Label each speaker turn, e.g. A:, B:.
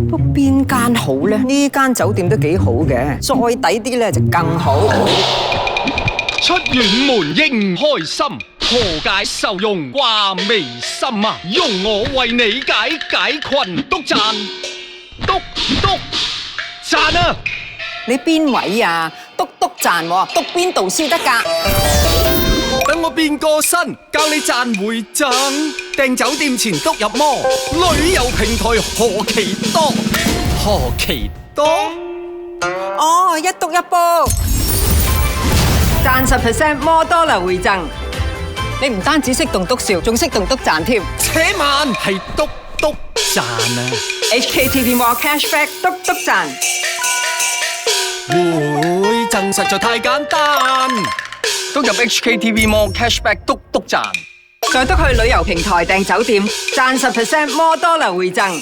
A: 不過邊間好咧？呢間酒店都幾好嘅，再抵啲咧就更好。
B: 出遠門應開心，何解愁容掛眉心啊？容我為你解困，督讚啊！
A: 你邊位啊？督讚喎，督邊度先得㗎？
B: 等我變個身，教你賺回贈。訂酒店前督入魔，旅遊平台何其多，何其多？
A: 哦，一督一煲，賺10%摩多流回贈。你唔單止識棟篤笑，仲識棟篤讚添。
B: 且慢係督讚啊！
A: HKTV Mall Cashback 督讚。
B: 回贈實在太簡單，督入 HKTV Mall Cashback 督讚，
A: 再督去旅遊平台訂酒店，賺10%摩多流回贈。